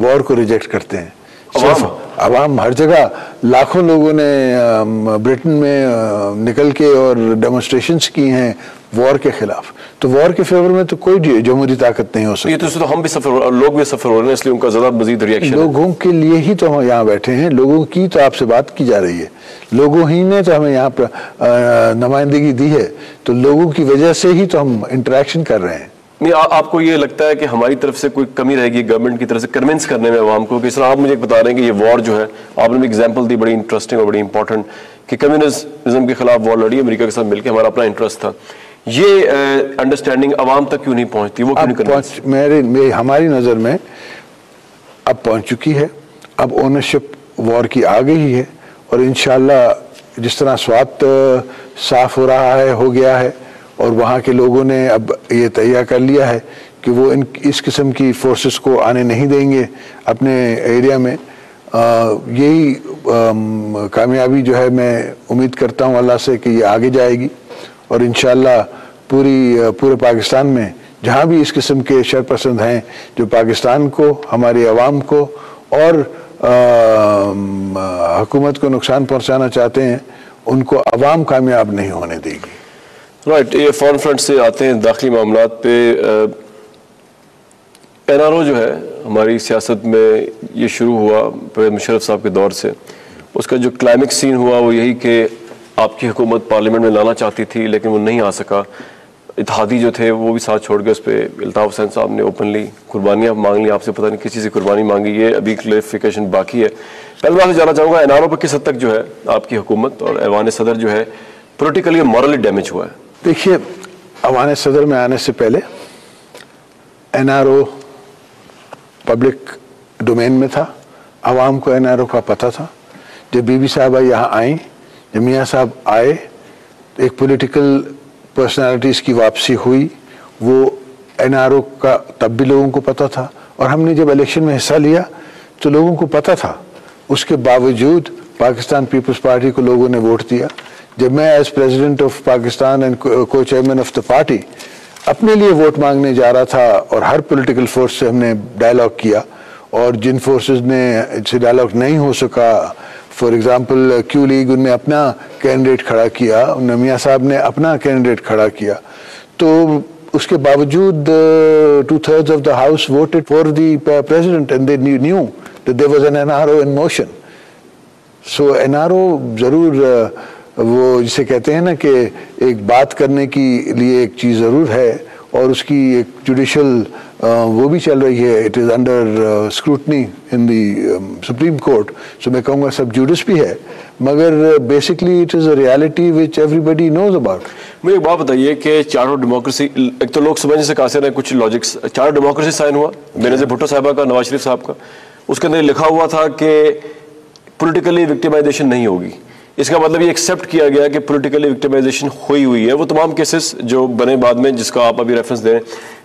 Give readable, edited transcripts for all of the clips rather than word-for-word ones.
وار کو ریجیکٹ کرتے ہیں. عوام ہر جگہ, لاکھوں لوگوں نے برٹن میں نکل کے اور ڈیمونسٹریشنز کی ہیں وار کے خلاف. تو وار کے فیور میں تو کوئی جمہوری طاقت نہیں ہو سکتی. یہ تو ہم بھی سفر اور لوگ بھی سفر ہو رہے ہیں, اس لیے ان کا زیادہ مزید ریئیکشن. لوگوں کے لیے ہی تو ہم یہاں بیٹھے ہیں, لوگوں کی تو آپ سے بات کی جا رہی ہے, لوگوں ہی نے تو ہمیں یہاں پر نمائندگی دی ہے, تو لوگوں کی وجہ سے ہی تو ہم انٹریکشن کر رہے ہیں. نہیں, آپ کو یہ لگتا ہے کہ ہماری طرف سے کوئی کمی رہے گی گورنمنٹ کی طرف سے کنونس کرنے میں عوام کو؟ کہ اس طرح آپ مجھے بتا رہے ہیں کہ یہ وار جو ہے, آپ نے بھی ایگزامپل دی بڑی انٹرسٹنگ اور بڑی امپورٹنٹ, کہ کمیونزم کے خلاف وار لڑی امریکہ کے ساتھ مل کے, ہمارا اپنا انٹرسٹ تھا. یہ انڈرسٹینڈنگ عوام تک کیوں نہیں پہنچتی, وہ کیوں نہیں کرتی؟ ہماری نظر میں اب پہنچ چکی ہے. اب اونرشپ وار کی آ گئی ہے, اور انشاءاللہ جس طرح سوات صاف ہو رہا ہے, ہو گیا ہے, اور وہاں کے لوگوں نے اب یہ تہیہ کر لیا ہے کہ وہ اس قسم کی فورسز کو آنے نہیں دیں گے اپنے ایریا میں. یہی کامیابی جو ہے میں امید کرتا ہوں اللہ سے کہ یہ آگے جائے گی, اور انشاءاللہ پورے پاکستان میں جہاں بھی اس قسم کے شرپسند ہیں جو پاکستان کو, ہماری عوام کو اور حکومت کو نقصان پہنچانا چاہتے ہیں, ان کو عوام کامیاب نہیں ہونے دے گی. رائٹ, یہ فارن فرنٹ سے آتے ہیں داخلی معاملات پہ. این آر او جو ہے ہماری سیاست میں یہ شروع ہوا پرویز مشرف صاحب کے دور سے. اس کا جو کلائمیکس سین ہوا وہ یہی کہ آپ کی حکومت پارلیمنٹ میں لانا چاہتی تھی لیکن وہ نہیں آ سکا. اتحادی جو تھے وہ بھی ساتھ چھوڑ گئے. اس پہ الطاف حسین صاحب نے اوپنلی قربانیاں مانگ لی, آپ سے پتہ نہیں کس چیز کی قربانی مانگی, یہ ابھی کلیریفیکیشن باقی ہے. پہلے بات سے جاننا چاہوں گا این آر او پہ کس حد تک جو ہے آپ کی حکومت اور ایوان صدر جو ہے پولیٹیکلی اور مورلی ڈیمیج ہوا ہے؟ دیکھیے, ایوان صدر میں آنے سے پہلے N R O public domain میں تھا, عوام کو این آر او کا پتہ تھا. جب بی بی صاحبہ یہاں آئیں, جب میاں صاحب آئے, ایک پولیٹیکل پرسنالٹیز کی واپسی ہوئی, وہ این آر او کا تب بھی لوگوں کو پتہ تھا, اور ہم نے جب الیکشن میں حصہ لیا تو لوگوں کو پتہ تھا. اس کے باوجود پاکستان پیپلز پارٹی کو لوگوں نے ووٹ دیا. جب میں as president of Pakistan and کو چیئرمین آف دا پارٹی اپنے لیے ووٹ مانگنے جا رہا تھا, اور ہر پولیٹیکل فورس سے ہم نے ڈائلاگ کیا, اور جن فورسز نے سے ڈائلاگ نہیں ہو سکا, فار ایگزامپل کیو لیگ, ان نے اپنا کینڈیڈیٹ کھڑا کیا, میاں صاحب نے اپنا کینڈیڈیٹ کھڑا کیا, تو اس کے باوجود 2/3 of the house voted for the president and they knew that there was an NRO in motion. So NRO ضرور وہ جسے کہتے ہیں نا کہ ایک بات کرنے کی لیے ایک چیز ضرور ہے, اور اس کی ایک جوڈیشل وہ بھی چل رہی ہے. It is under scrutiny in the supreme court, so میں کہوں گا سب جوڈس بھی ہے, مگر basically it is a reality which everybody knows about. مجھے ایک بات بتائیے کہ چارٹر ڈیموکریسی, ایک تو لوگ سمجھنے سے قاصر ہیں کچھ لاجکس. چارٹر ڈیموکریسی سائن ہوا بینظیر بھٹو صاحبہ کا, نواز شریف صاحب کا, اس کے اندر لکھا ہوا تھا کہ پولیٹیکلی وکٹیمائزیشن نہیں ہوگی. اس کا مطلب یہ ایکسیپٹ کیا گیا کہ پولیٹیکلی وکٹیمائزیشن ہوئی ہے. وہ تمام کیسز جو بنے بعد میں, جس کا آپ ابھی ریفرنس دیں,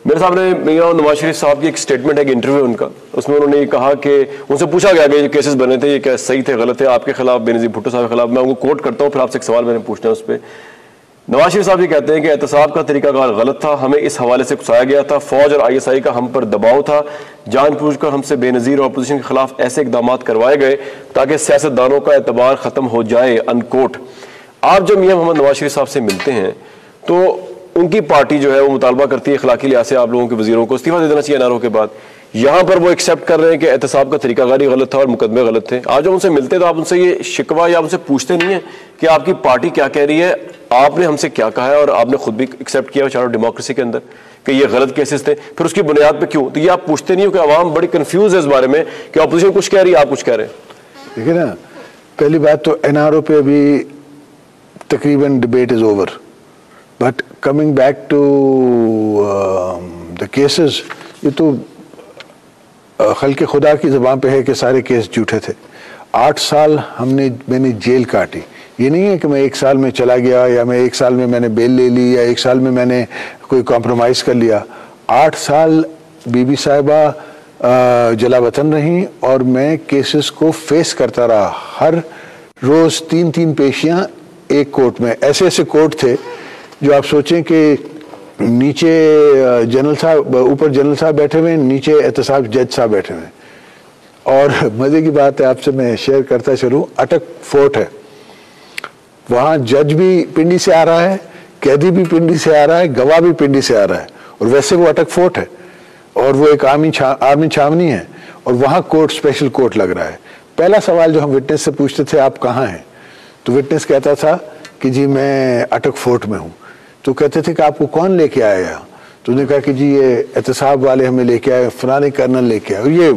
میرے سامنے میاں نواز شریف صاحب کی ایک سٹیٹمنٹ ہے, ایک انٹرویو ان کا, اس میں انہوں نے یہ کہا کہ ان سے پوچھا گیا کہ یہ کیسز بنے تھے, یہ کیا صحیح تھے غلط تھے آپ کے خلاف, بینظیر بھٹو صاحب کے خلاف. میں ان کو کوٹ کرتا ہوں, پھر آپ سے ایک سوال میں نے پوچھنا ہے اس پہ. نواز شریف صاحب یہ کہتے ہیں کہ احتساب کا طریقہ کار غلط تھا, ہمیں اس حوالے سے اکسایا گیا تھا, فوج اور آئی ایس آئی کا ہم پر دباؤ تھا, جان بوجھ کر ہم سے بے نظیر اور اپوزیشن کے خلاف ایسے اقدامات کروائے گئے تاکہ سیاستدانوں کا اعتبار ختم ہو جائے, ان کوٹ. آپ جب میاں محمد نواز شریف صاحب سے ملتے ہیں تو ان کی پارٹی جو ہے وہ مطالبہ کرتی ہے اخلاقی لحاظ سے آپ لوگوں کے وزیروں کو استعفیٰ دے دینا چاہیے این آر او کے بعد. یہاں پر وہ ایکسیپٹ کر رہے ہیں کہ احتساب کا طریقہ کار غلط تھا اور مقدمے غلط تھے. آپ جب ان سے ملتے تو آپ ان سے یہ شکوہ یا ان سے پوچھتے نہیں ہیں کہ آپ کی پارٹی کیا کہہ رہی ہے, آپ نے ہم سے کیا کہا ہے, اور آپ نے خود بھی ایکسیپٹ کیا چارٹر ڈیموکریسی کے اندر کہ یہ غلط کیسز تھے, پھر اس کی بنیاد پہ کیوں؟ تو یہ آپ پوچھتے نہیں ہو کہ عوام بڑی کنفیوز ہے اس بارے میں کہ اپوزیشن کچھ کہہ رہی ہے, آپ کچھ کہہ رہے ہیں. دیکھیں نا, پہلی بات تو این آر او پہ ابھی تقریباً debate is over, but coming back to the cases, یہ تو خلق خدا کی زبان پہ ہے کہ سارے کیس جھوٹے تھے. 8 سال میں نے جیل کاٹی. یہ نہیں ہے کہ میں 1 سال میں چلا گیا, یا میں 1 سال میں نے بیل لے لی, یا 1 سال میں نے کوئی کمپرومائز کر لیا. 8 سال بی بی صاحبہ جلا وطن رہیں, اور میں کیسز کو فیس کرتا رہا. ہر روز 3 پیشیاں ایک کورٹ میں. ایسے کورٹ تھے جو آپ سوچیں کہ نیچے جنرل صاحب, اوپر جنرل صاحب بیٹھے ہوئے ہیں, نیچے احتساب جج صاحب بیٹھے ہوئے ہیں. اور مزے کی بات ہے، آپ سے میں شیئر کرتا چلوں، اٹک فورٹ ہے، وہاں جج بھی پنڈی سے آ رہا ہے، قیدی بھی پنڈی سے آ رہا ہے، گواہ بھی پنڈی سے آ رہا ہے، اور ویسے وہ اٹک فورٹ ہے اور وہ ایک آرمی چھاونی ہے، اور وہاں کورٹ، اسپیشل کورٹ لگ رہا ہے۔ پہلا سوال جو ہم وٹنس سے پوچھتے تھے، آپ کہاں ہیں؟ تو وٹنس کہتا تھا کہ جی میں اٹک فورٹ میں ہوں۔ تو کہتے تھے کہ آپ کو کون لے کے آیا؟ تو انہوں نے کہا کہ جی یہ احتساب والے ہمیں لے کے آئے، فلانے کرنل لے کے آئے۔ اور یہ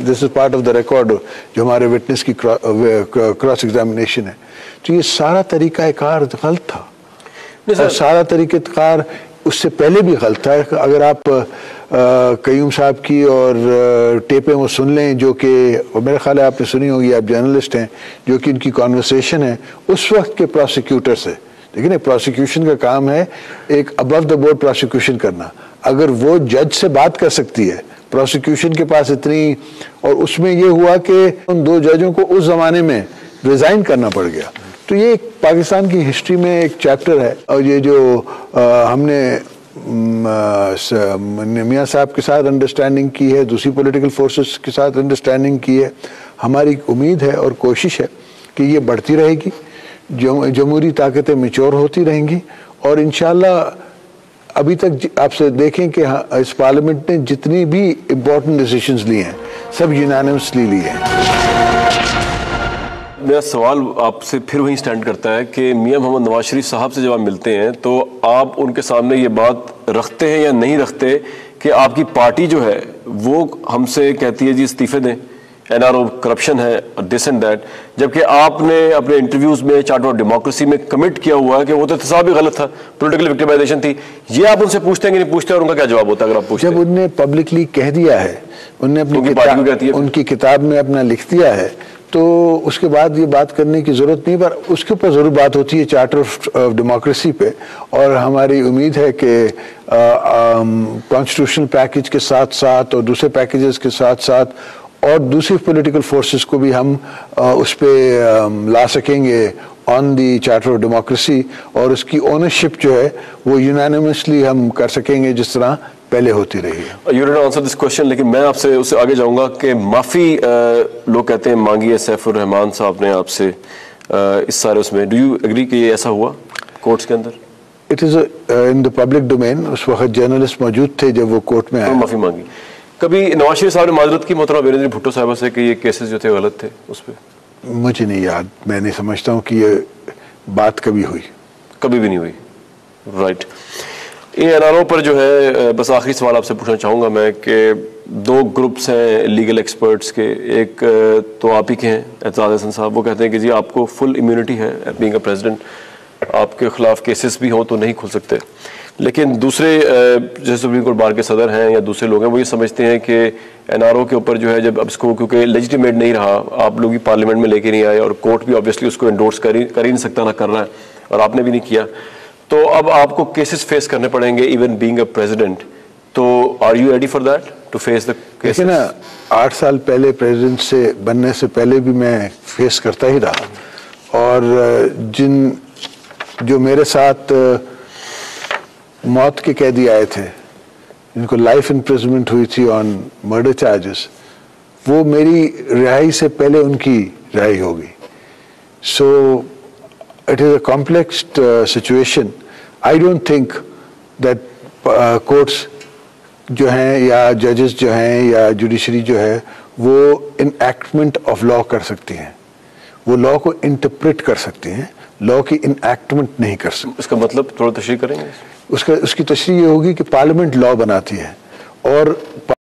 this is part of the record جو ہمارے وٹنس کی کراس ایگزامینیشن ہے۔ تو یہ سارا طریقہ کار غلط تھا، اور سارا طریقہ کار اس سے پہلے بھی غلط تھا۔ اگر آپ قیوم صاحب کی اور ٹیپیں وہ سن لیں، جو کہ میرے خیال ہے آپ نے سنی ہوگی، آپ جرنلسٹ ہیں، جو کہ ان کی کانورسیشن ہے اس وقت کے پروسیکیوٹر سے۔ لیکن پروسیکیوشن کا کام ہے ایک ابو دا بورڈ پروسیکیوشن کرنا۔ اگر وہ جج سے بات کر سکتی ہے، پروسیکیوشن کے پاس اتنی، اور اس میں یہ ہوا کہ ان دو ججوں کو اس زمانے میں ریزائن کرنا پڑ گیا۔ تو یہ ایک پاکستان کی ہسٹری میں ایک چیپٹر ہے، اور یہ جو ہم نے میاں صاحب کے ساتھ انڈرسٹینڈنگ کی ہے، دوسری پولیٹیکل فورسز کے ساتھ انڈرسٹینڈنگ کی ہے، ہماری امید ہے اور کوشش ہے کہ یہ بڑھتی رہے گی، جمہوری طاقتیں میچور ہوتی رہیں گی، اور انشاءاللہ ابھی تک آپ سے دیکھیں کہ اس پارلیمنٹ نے جتنی بھی امپورٹنٹ ڈیسیشنز لی ہیں سب یونانیمسلی لی ہیں۔ میرا سوال آپ سے پھر وہیں سٹینڈ کرتا ہے کہ میاں محمد نواز شریف صاحب سے جب آپ ملتے ہیں تو آپ ان کے سامنے یہ بات رکھتے ہیں یا نہیں رکھتے کہ آپ کی پارٹی جو ہے وہ ہم سے کہتی ہے جی استعفے دیں، NRO کرپشن ہے، دس اینڈ دیٹ، جبکہ آپ نے اپنے انٹرویوز میں چارٹر آف ڈیموکریسی میں کمٹ کیا ہوا ہے کہ وہ تو احتساب بھی غلط تھا، پولیٹیکل وکٹمائزیشن تھی۔ یہ آپ ان سے پوچھتے ہیں کہ نہیں پوچھتے، اور ان کا کیا جواب ہوتا ہے اگر آپ پوچھتے ہیں؟ جب ان نے پبلکلی کہہ دیا ہے، ان نے اپنی ان کی کتاب میں اپنا لکھ دیا ہے، تو اس کے بعد یہ بات کرنے کی ضرورت نہیں، پر اس کے اوپر ضرور بات ہوتی ہے چارٹر آف ڈیموکریسی پہ، اور ہماری امید ہے کہ کانسٹیٹیوشنل پیکج کے ساتھ ساتھ اور دوسرے پیکیجز کے ساتھ ساتھ اور دوسری پولیٹیکل فورسز کو بھی ہم اس پہ لا سکیں گے آن دی چارٹر آف ڈیموکریسی، اور اس کی اونرشپ جو ہے وہ یونانیمسلی ہم کر سکیں گے جس طرح پہلے ہوتی رہی ہے۔ You didn't answer this question، لیکن میں آپ سے اس سے آگے جاؤں گا کہ معافی لوگ کہتے ہیں مانگی ہے سیف الرحمان صاحب نے آپ سے اس سارے اس میں، ڈو یو ایگری کہ یہ ایسا ہوا کورٹس کے اندر؟ It is in the public domain, اس وقت جرنلسٹ موجود تھے جب وہ کورٹ میں آئے، معافی مانگی۔ کبھی نواز شریف صاحب نے معذرت کی محترمہ بینظیر بھٹو صاحبہ سے کہ یہ کیسز جو تھے غلط تھے اس پہ؟ مجھے نہیں یاد، میں نہیں سمجھتا ہوں کہ یہ بات کبھی ہوئی، کبھی بھی نہیں ہوئی، رائٹ۔ یہ NRO پر جو ہے بس آخری سوال آپ سے پوچھنا چاہوں گا میں کہ دو گروپس ہیں لیگل ایکسپرٹس کے، ایک تو آپ ہی کے ہیں اعتزاز احسن صاحب، وہ کہتے ہیں کہ جی آپ کو فل امیونٹی ہے بینگ اے پریزیڈنٹ، آپ کے خلاف کیسز بھی ہوں تو نہیں کھل سکتے، لیکن دوسرے جیسے سپریم کورٹ بار کے صدر ہیں یا دوسرے لوگ ہیں وہ یہ سمجھتے ہیں کہ NRO کے اوپر جو ہے جب اب اس کو کیونکہ لیجیٹیمیٹ نہیں رہا، آپ لوگ بھی پارلیمنٹ میں لے کے نہیں آئے اور کورٹ بھی آبویسلی اس کو انڈورس کر ہی نہیں سکتا، نہ کر رہا ہے، اور آپ نے بھی نہیں کیا، تو اب آپ کو کیسز فیس کرنے پڑیں گے ایون بینگ اے پریزیڈنٹ، تو are you ready for that to face the cases? لیکن 8 سال پہلے پریزیڈنٹ سے بننے سے پہلے بھی میں فیس کرتا ہی رہا، اور جو میرے ساتھ موت کے قیدی آئے تھے جن کو لائف امپریزنمنٹ ہوئی تھی آن مرڈر چارجز، وہ میری رہائی سے پہلے ان کی رہائی ہوگی۔ سو it is a complex situation. I don't think that courts جو ہیں یا ججز جو ہیں یا جوڈیشری جو ہے وہ انیکٹمنٹ آف لا کر سکتی ہیں، وہ لا کو انٹرپریٹ کر سکتی ہیں، لا کی انیکٹمنٹ نہیں کر سکتی۔ اس کا مطلب تھوڑا تشریح کریں گے؟ اس کی تشریح یہ ہوگی کہ پارلیمنٹ لا بناتی ہے، اور